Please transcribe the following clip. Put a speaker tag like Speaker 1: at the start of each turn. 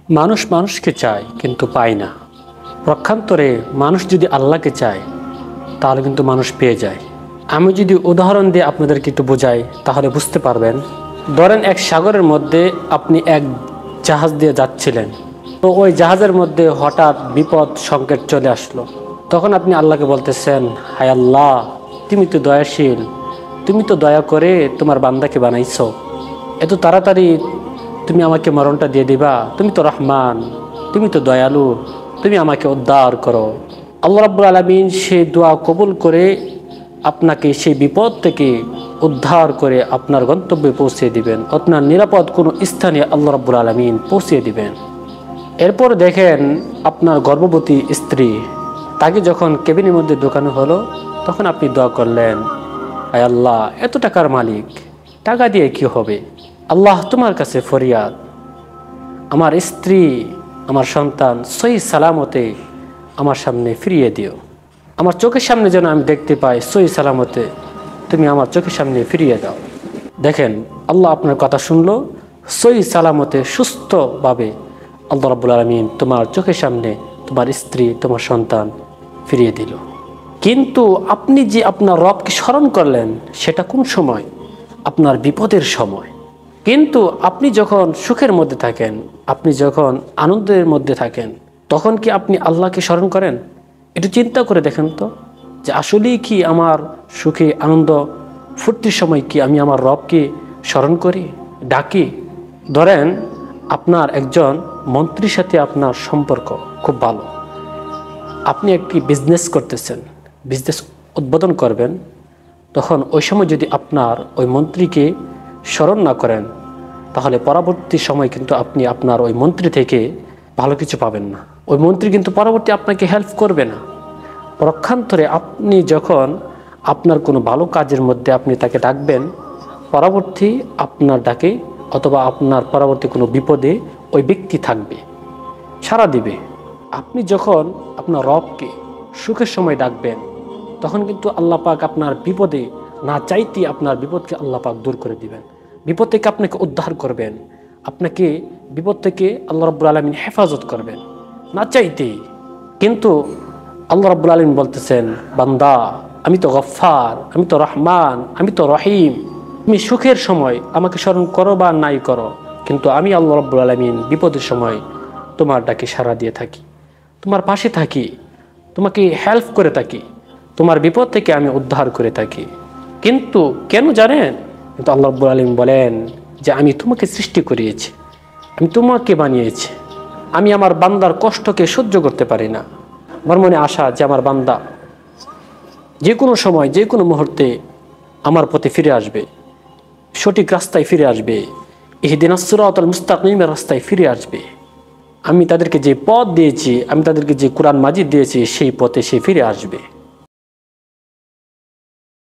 Speaker 1: মানুষ মানুষকে চায় কিন্তু পায় না। পক্ষান্তরে মানুষ যদি আল্লাহকে চায় তাহলে কিন্তু মানুষ পেয়ে যায়। আমি যদি উদাহরণ দিয়ে আপনাদেরকে একটু বোঝাই তাহলে বুঝতে পারবেন। ধরেন এক সাগরের মধ্যে আপনি এক জাহাজ দিয়ে যাচ্ছিলেন, তো ওই জাহাজের মধ্যে হঠাৎ বিপদ সংকট চলে আসলো। তখন আপনি আল্লাহকে বলতেছেন, হায় আল্লাহ, তুমি তো দয়াশীল, তুমি তো দয়া করে তোমার বান্দাকে বানাইছো, এত তাড়াতাড়ি তুমি আমাকে মরণটা দিয়ে দিবা? তুমি তো রহমান, তুমি তো দয়ালু, তুমি আমাকে উদ্ধার করো। আল্লাহ রাব্বুল আলামিন সেই দোয়া কবুল করে আপনাকে সেই বিপদ থেকে উদ্ধার করে আপনার গন্তব্যে পৌঁছে দিবেন, আপনার নিরাপদ কোনো স্থানে আল্লাহ রাব্বুল আলামিন পৌঁছে দিবেন। এরপর দেখেন আপনার গর্ভবতী স্ত্রী, তাকে যখন কেবিনের মধ্যে ঢোকানো হলো তখন আপনি দোয়া করলেন, আয় আল্লাহ, এত টাকার মালিক, টাকা দিয়ে কি হবে? আল্লাহ, তোমার কাছে ফরিয়াদ, আমার স্ত্রী আমার সন্তান সহি সালামতে আমার সামনে ফিরিয়ে দিও। আমার চোখের সামনে যেন আমি দেখতে পাই সহি সালামতে তুমি আমার চোখের সামনে ফিরিয়ে দাও। দেখেন, আল্লাহ আপনার কথা শুনলো, সহি সালামতে সুস্থভাবে আল্লাহ রাব্বুল আলামিন তোমার চোখের সামনে তোমার স্ত্রী তোমার সন্তান ফিরিয়ে দিল। কিন্তু আপনি যে আপনার রবকে স্মরণ করলেন সেটা কোন সময়? আপনার বিপদের সময়। কিন্তু আপনি যখন সুখের মধ্যে থাকেন, আপনি যখন আনন্দের মধ্যে থাকেন, তখন কি আপনি আল্লাহকে স্মরণ করেন? একটু চিন্তা করে দেখেন তো, যে আসলেই কি আমার সুখে আনন্দ ফুর্তির সময় কি আমি আমার রবকে স্মরণ করি, ডাকি? ধরেন আপনার একজন মন্ত্রীর সাথে আপনার সম্পর্ক খুব ভালো, আপনি একটি বিজনেস করতেছেন, বিজনেস উদ্বোধন করবেন, তখন ওই সময় যদি আপনার ওই মন্ত্রীকে স্মরণ না করেন তাহলে পরবর্তী সময় কিন্তু আপনি আপনার ওই মন্ত্রী থেকে ভালো কিছু পাবেন না। ওই মন্ত্রী কিন্তু পরবর্তী আপনাকে হেল্প করবে না। পক্ষান্তরে আপনি যখন আপনার কোনো ভালো কাজের মধ্যে আপনি তাকে ডাকবেন, পরবর্তী আপনার ডাকে অথবা আপনার পরবর্তী কোনো বিপদে ওই ব্যক্তি থাকবে, সাড়া দিবে। আপনি যখন আপনার রবকে সুখের সময় ডাকবেন তখন কিন্তু আল্লাহ পাক আপনার বিপদে না চাইতে আপনার বিপদকে আল্লাহ পাক দূর করে দিবেন, বিপদ থেকে আপনাকে উদ্ধার করবেন, আপনাকে বিপদ থেকে আল্লাহ রাব্বুল আলামিন হেফাজত করবেন না চাইতেই। কিন্তু আল্লাহ রাব্বুল আলামিন বলতেছেন, বান্দা, আমি তো গফফার, আমি তো রহমান, আমি তো রহিম, তুমি সুখের সময় আমাকে স্মরণ করো বা নাই করো, কিন্তু আমি আল্লাহ রাব্বুল আলামিন বিপদের সময় তোমার ডাকে সাড়া দিয়ে থাকি, তোমার পাশে থাকি, তোমাকে হেল্প করে থাকি, তোমার বিপদ থেকে আমি উদ্ধার করে থাকি। কিন্তু কেন জানেন? কিন্তু আল্লাহ রাব্বুল আলামিন বলেন যে আমি তোমাকে সৃষ্টি করিয়েছি, আমি তোমাকে বানিয়েছি, আমি আমার বান্দার কষ্টকে সহ্য করতে পারি না। আমার মনে আশা যে আমার বান্দা যে কোনো সময় যে কোনো মুহূর্তে আমার প্রতি ফিরে আসবে, সঠিক রাস্তায় ফিরে আসবে, ইহদিনাস সিরাতাল মুস্তাকিমের রাস্তায় ফিরে আসবে। আমি তাদেরকে যে পথ দিয়েছি, আমি তাদেরকে যে কোরআন মাজিদ দিয়েছি সেই পথে সে ফিরে আসবে।